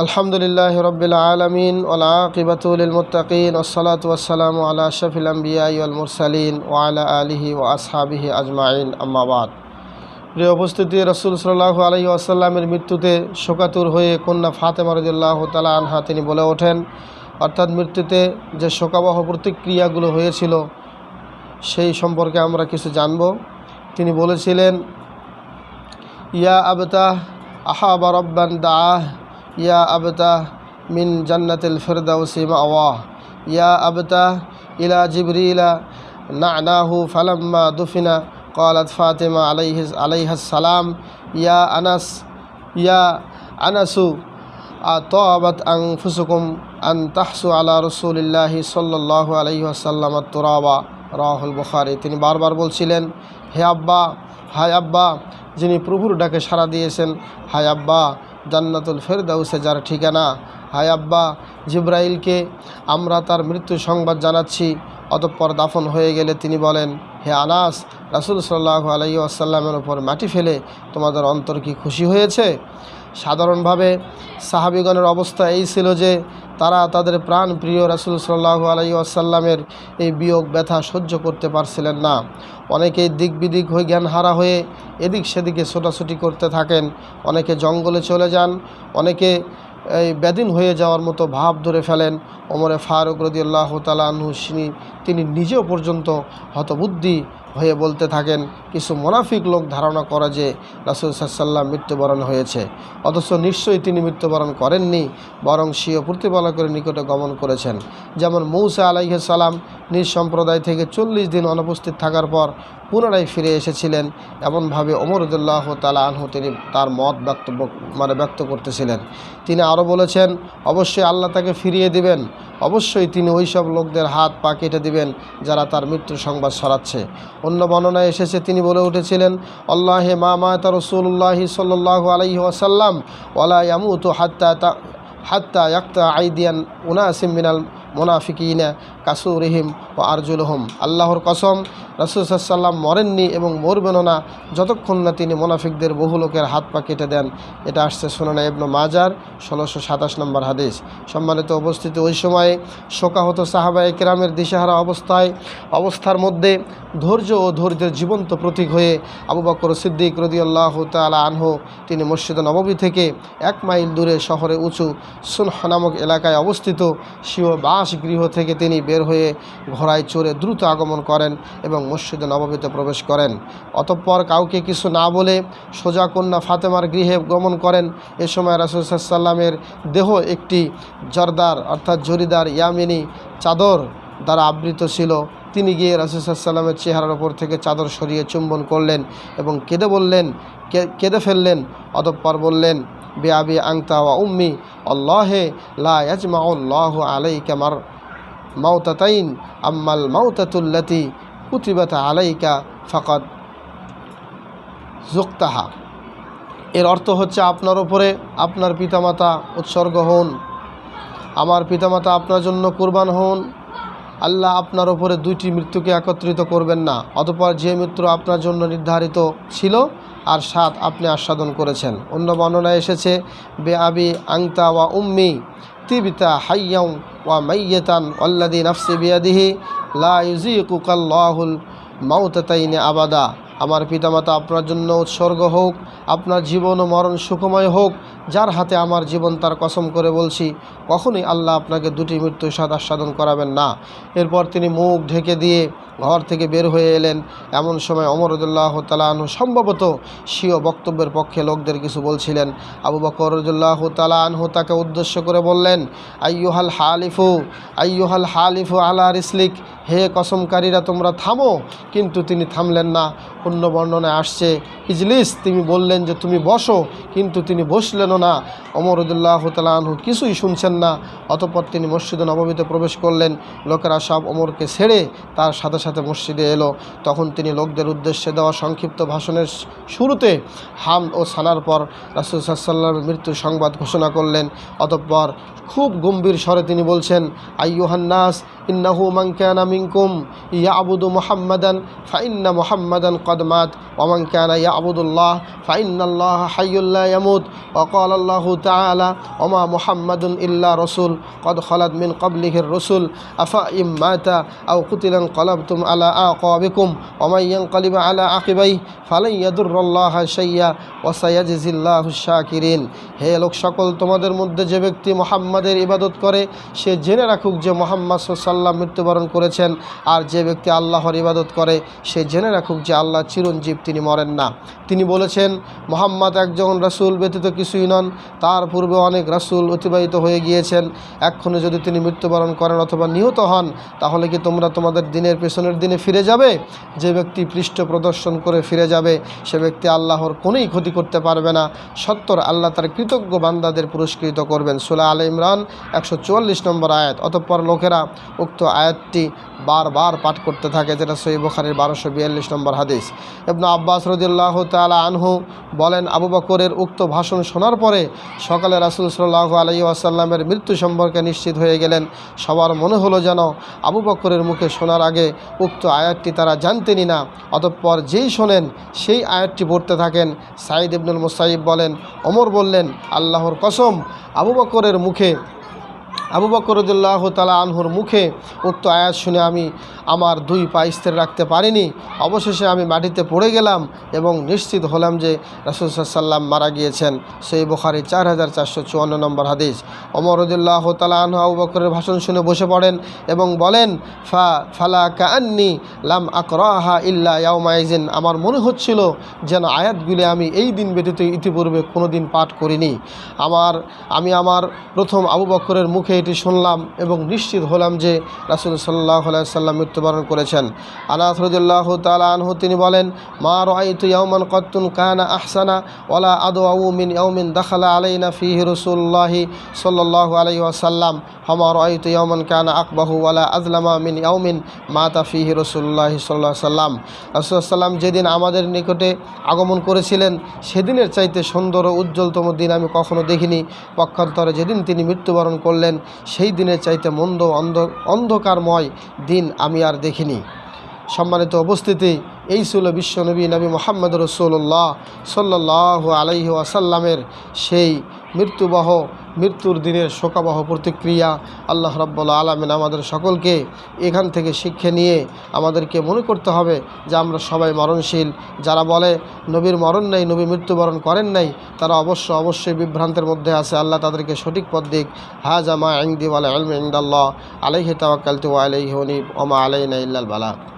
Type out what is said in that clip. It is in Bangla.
আলহামদুলিল্লাহি রাব্বিল আলামিন ওয়াল আকিবাতু লিল মুত্তাকিন ওয়াসসালাতু ওয়াসসালামু আলা আশরাফিল আমবিয়াই ওয়াল মুরসালিন ওয়া আলা আলিহি ওয়া আসহাবিহি আজমাইন, আম্মা বাদ। প্রিয় উপস্থিতি, রাসূল সাল্লাল্লাহু আলাইহি ওয়াসাল্লামের মৃত্যুতে শোকাতুর হয়ে কন্যা ফাতেমা রাদিয়াল্লাহু তাআলা আনহা তিনি বলে ওঠেন, অর্থাৎ মৃত্যুতে যে শোকাবহ প্রতিক্রিয়াগুলো হয়েছিল সেই সম্পর্কে আমরা কিছু জানব। তিনি বলেছিলেন, ইয়া আবতাহ আহাবা রব্বান দাআহ, ইয়া আবতাহ মিন জান্নাতিল ফিরদাউসি মাওয়াহ, ইয়া আবতাহ ইলা জিবরিলা না'নাহু ফালাম্মা দুফিনা ক্বালাত ফাতিমা আলাইহিস সালাম, ইয়া আনাসু আতাবাত আনফুসুকুম আন তাহসু আলা রাসূলিল্লাহি সাল্লাল্লাহু আলাইহি ওয়াসাল্লাম আত-তুরাবা, রাওয়াহুল বুখারী। তিনি বারবার বলছিলেন, হে আব্বা, হায় আব্বা, যিনি প্রভুর ডাকে সাড়া দিয়েছেন, হায় আব্বা জান্নাতুল ফেরদাউসে যার ঠিকানা, হায় আব্বা জিব্রাইলকে আমরা তার মৃত্যু সংবাদ জানাচ্ছি। অতঃপর দাফন হয়ে গেলে তিনি বলেন, হে আনাস, রাসূল সাল্লাল্লাহু আলাইহি ওয়াসাল্লামের উপর মাটি ফেলে তোমাদের অন্তর কি খুশি হয়েছে? সাধারণভাবে সাহাবীগণের অবস্থা এই ছিল যে তারা তাদের প্রাণ প্রিয় রাসূল সাল্লাল্লাহু আলাইহি ওয়াসাল্লামের এই বিয়োগ ব্যথা সহ্য করতে পারছিলেন না। অনেকেই দিক বিদিক হয়ে জ্ঞানহারা হয়ে এদিক সেদিকে ছোটাছুটি করতে থাকেন, অনেকে জঙ্গলে চলে যান, অনেকে এই ব্যাধীন হয়ে যাওয়ার মতো ভাব ধরে ফেলেন। ওমরে ফারুক রাদিয়াল্লাহু তাআলা আনহু তিনি নিজেও পর্যন্ত হতবুদ্ধি হয়ে বলতে থাকেন, কিছু মুনাফিক লোক ধারণা করে যে রাসূল সাল্লাল্লাহু আলাইহি ওয়াসাল্লাম মৃত্যুবরণ হয়েছে, অথচ নিশ্চয়ই তিনি মৃত্যুবরণ করেননি, বরং স্বীয় প্রতিপালকের নিকটে গমন করেছেন। যেমন মূসা আলাইহিস সালাম নিজ সম্প্রদায় থেকে 40 দিন অনুপস্থিত থাকার পর পুনরায় ফিরে এসেছিলেন, এমনভাবে ওমর রাদিয়াল্লাহু তাআলা আনহু তিনি তার মত ব্যক্ত করতেছিলেন। তিনি আরও বলেছেন, অবশ্যই আল্লাহ তাকে ফিরিয়ে দিবেন, অবশ্যই তিনি ওই সব লোকদের হাত পা কেটে দিবেন যারা তার মৃত্যুর সংবাদ ছড়াচ্ছে। অন্য বর্ণনায় এসেছে, তিনি বলে উঠেছিলেন, আল্লাহে মা মাতা রাসূলুল্লাহি সাল্লাল্লাহু আলাইহি ওয়াসাল্লাম ওয়ালা ইয়ামুতু হাত্তা ইয়াক্তা আইদিয়ান উনাসিম মিনাল মুনাফিকিনা কাসুরিহিম ওয়া আরজুলুহুম। আল্লাহর কসম, রাসূল সাল্লাল্লাহু আলাইহি ওয়াসাল্লাম মরেননি এবং মরবেনও না যতক্ষণ না তিনি মুনাফিকদের বহু লোকের হাত পা কেটে দেন। এটা আসছে সুনানে ইবনে মাজার 1627 নম্বর হাদিস। সম্মানিত উপস্থিতি, ওই সময়ে শোকাহত সাহাবায়ে কেরামের দিশেহারা অবস্থার মধ্যে ধৈর্য ও ধৈর্যের জীবন্ত প্রতীক হয়ে আবু বকর সিদ্দিক রাদিয়াল্লাহু তাআলা আনহু তিনি মসজিদে নববী থেকে 1 মাইল দূরে শহরে উঁচু সুনহ নামক এলাকায় অবস্থিত স্বীয় বাসগৃহ থেকে তিনি বের হয়ে ঘোড়ায় চড়ে দ্রুত আগমন করেন এবং মসজিদে নববীতে প্রবেশ করেন। অতঃপর কাউকে কিছু না বলে সোজা কন্যা ফাতেমার গৃহে গমন করেন। এ সময় রাসূল সাল্লাল্লাহু আলাইহি ওয়াসাল্লামের দেহ একটি জর্দার অর্থাৎ জরিদার ইয়ামিনী চাদর দ্বারা আবৃত ছিল। তিনি গিয়ে রাসূল সাল্লাল্লাহু আলাইহি ওয়াসাল্লামের চেহারার ওপর থেকে চাদর সরিয়ে চুম্বন করলেন এবং কেঁদে ফেললেন। অতঃপর বললেন, বিআবি আনতা ওয়া উম্মি আল্লাহে লা ইয়াজমাউল্লাহু আলাইকা মাউতাতাইন আম্মাল মাউতাতুল্লাতি কুতিবাত আলাইকা ফাকাদ যুক্তাহা। এর অর্থ হচ্ছে, আপনার উপরে আপনার পিতামাতা উৎসর্গ হন, আমার পিতামাতা আপনার জন্য কুরবান হন। আল্লাহ আপনার উপরে 2টি মৃত্যুকে একত্রিত করবেন না। অতঃপর যে মৃত্যু আপনার জন্য নির্ধারিত ছিল আর 7 আপনি আস্বাদন করেছেন। অন্য বর্ণনায় এসেছে, বিআবি আনতা ওয়া উম্মি তিবতা হাইয়াও ওয়া মাইয়াতান আল্লাযী নাফসি বিয়াদিহি লা ইউযীকুকাল্লাহুল মাউতাতাইনি আবাদা। আমার পিতামাতা আপনার জন্য উৎসর্গ হোক, আপনার জীবন ও মরণ সুখময় হোক, যার হাতে আমার জীবন তার কসম করে বলছি, কখনোই আল্লাহ আপনাকে 2টি মৃত্যুর স্বাদ আস্বাদন করাবেন না। এরপর তিনি মুখ ঢেকে দিয়ে ঘর থেকে বের হয়ে এলেন। এমন সময় ওমর রাদিয়াল্লাহু তাআলা আনহু সম্ভবত স্বীয় বক্তব্যের পক্ষে লোকদের কিছু বলছিলেন। আবু বকর রাদিয়াল্লাহু তাআলা আনহু তাকে উদ্দেশ্য করে বললেন, আইয়ুহাল হালিফু আলা রিসলিক, হে কসমকারীরা তোমরা থামো। কিন্তু তিনি থামলেন না। অন্য বর্ণনায় আসছে, ইজলিস, তিনি বললেন যে তুমি বসো, কিন্তু তিনি বসলেনও না। ওমর রাদিয়াল্লাহু তাআলা আনহু কিছুই শুনছেন না। অতঃপর তিনি মসজিদে নববীতে প্রবেশ করলেন। লোকেরা সব ওমরকে ছেড়ে তার সাথে সাথে মসজিদে এলো। তখন তিনি লোকদের উদ্দেশ্যে দেওয়া সংক্ষিপ্ত ভাষণের শুরুতে হামদ ও সানার পর রাসূল সাল্লাল্লাহু আলাইহি ওয়াসাল্লামের মৃত্যুর সংবাদ ঘোষণা করলেন। অতঃপর খুব গম্ভীর স্বরে তিনি বলছেন, আইয়ুহান নাস, ইন্নাহু মান কানা মিনকুম ইয়াবুদু মুহাম্মাদান ফাইন্না মুহাম্মাদান কদ মাত ওয়া মান কানা ইয়াবুদুল্লাহ ফাইন্নাল্লাহা হাইয়্যুল লা ইয়ামুত ওয়া ক্বালা আল্লাহু তাআলা ওয়া মা মুহাম্মাদুন ইল্লা রাসূল কদ খালাত মিন ক্বাবলিহির রাসূল আফা ইম মাতা আও কুতিলা ইনকালাবতুম আলা আকাবিকুম ওয়া মান ইয়ানকালিব আলা আকিবাইহি ফালান ইয়াদুররাল্লাহা শাইয়্যা ওয়া সায়াজজিল্লাহু শাকিরিন। হে লোক সকল, তোমাদের মধ্যে যে ব্যক্তি মুহাম্মাদের ইবাদত করে সে জেনে রাখুক যে মুহাম্মদ সাল্লাল্লাহু আলাইহি ওয়াসাল্লাম মৃত্যুবরণ করেছেন, আর যে ব্যক্তি আল্লাহর ইবাদত করে সে জেনে রাখুক যে আল্লাহ চিরঞ্জীব, তিনি মরেন না। তিনি বলেছেন, মুহাম্মদ একজন রাসূল ব্যতীত কিছুই নন, তার পূর্বে অনেক রাসূল অতিবাহিত হয়ে গিয়েছেন। এক্ষণে যদি তিনি মৃত্যুবরণ করেন অথবা নিহত হন, তাহলে কি তোমরা তোমাদের দিনের পেছনের দিনে ফিরে যাবে? যে ব্যক্তি পৃষ্ঠ প্রদর্শন করে ফিরে যাবে সে ব্যক্তি আল্লাহর কোনোই ক্ষতি করতে পারবে না। সত্তর আল্লাহ তার কৃতজ্ঞ বান্দাদের পুরস্কৃত করবেন। সূরা আলে ইমরান 144 নম্বর আয়াত। অতঃপর লোকেরা উক্ত আয়াতটি বারবার পাঠ করতে থাকে, যেটা সহিহ বুখারীর 1242 নম্বর হাদিস। ইবনে আব্বাস রাদিয়াল্লাহু তাআলা আনহু বলেন, আবু বকরের উক্ত ভাষণ শোনার পরে সকালে রাসূল সাল্লাল্লাহু আলাইহি ওয়াসাল্লামের মৃত্যু সম্পর্কে নিশ্চিত হয়ে গেলেন। সবার মনে হলো যেন আবু বকরের মুখে শোনার আগে উক্ত আয়াতটি তারা জানতেনই না। অতঃপর যেই শোনেন সেই আয়াতটি পড়তে থাকেন। সাঈদ ইবনুল মুসাইয়িব বলেন, ওমর বললেন, আল্লাহর কসম, আবু বকর রাদিয়াল্লাহু তাআলা আনহুর মুখে উক্ত আয়াত শুনে আমি আমার দুই পা স্থির রাখতে পারিনি। অবশেষে আমি মাটিতে পড়ে গেলাম এবং নিশ্চিত হলাম যে রাসূল সাল্লাল্লাহু আলাইহি ওয়াসাল্লাম মারা গিয়েছেন। সহিহ বুখারী 4454 নম্বর হাদিস। ওমর রাদিয়াল্লাহু তাআলা আনহু আবু বকরের ভাষণ শুনে বসে পড়েন এবং বলেন, ফালা কাআন্নি লাম আকরাহা ইল্লা ইয়াউমাইজিন। আমার মনে হচ্ছিল যেন আয়াতগুলি আমি এই দিন ব্যতীত ইতিপূর্বে কোনো দিন পাঠ করিনি। আমি আমার প্রথম আবু বকরের মুখে এটি শুনলাম এবং নিশ্চিত হলাম যে রাসূল সাল্লাল্লাহু আলাইহি ওয়াসাল্লাম মৃত্যুবরণ করেছেন। আনাস রাদিয়াল্লাহু তাআলা আনহু তিনি বলেন, মা রাআইতু ইয়াওমান কাত্তুন কানা আহসানা ওয়ালা আদওয়াউ মিন ইয়াউমিন দাখালা আলাইনা ফীহি রাসূলুল্লাহি সাল্লাল্লাহু আলাইহি ওয়াসাল্লাম ওয়া রাআইতু ইয়াওমান কানা আকবাহু ওয়ালা আযলামা মিন ইয়াউমিন মাতা ফীহি রাসূলুল্লাহি সাল্লাল্লাহু আলাইহি ওয়াসাল্লাম। রাসূল সাল্লাল্লাহু যেদিন আমাদের নিকটে আগমন করেছিলেন সেদিনের চাইতে সুন্দর ও উজ্জ্বলতম দিন আমি কখনো দেখিনি। পক্ষান্তরে যেদিন তিনি মৃত্যুবরণ করলেন সেই দিনের চাইতে মন্দ অন্ধকারময় দিন আমি আর দেখিনি। সম্মানিত উপস্থিতি, এই ছিল বিশ্বনবী নবী মুহাম্মদ রাসূলুল্লাহ সাল্লাল্লাহু আলাইহি ওয়াসাল্লামের সেই মৃত্যুর দিনের শোকাবহ প্রতিক্রিয়া। আল্লাহ রাব্বুল আলামিন আমাদের সকলকে এখান থেকে শিক্ষা নিয়ে আমাদেরকে মনে করতে হবে যে আমরা সবাই মরণশীল। যারা বলে নবীর মরণ নেই, নবী মৃত্যুবরণ করেন নাই, তারা অবশ্যই বিভ্রান্তের মধ্যে আছে। আল্লাহ তাদেরকে সঠিক পথ দিক। হাযা মা ইনদি ওয়াল ইলমু ইনদাল্লাহ আলাইহি তাওয়াক্কালতু ওয়া আলাইহি উনীব ওয়া মা আলাইনা ইল্লাল বালাগ।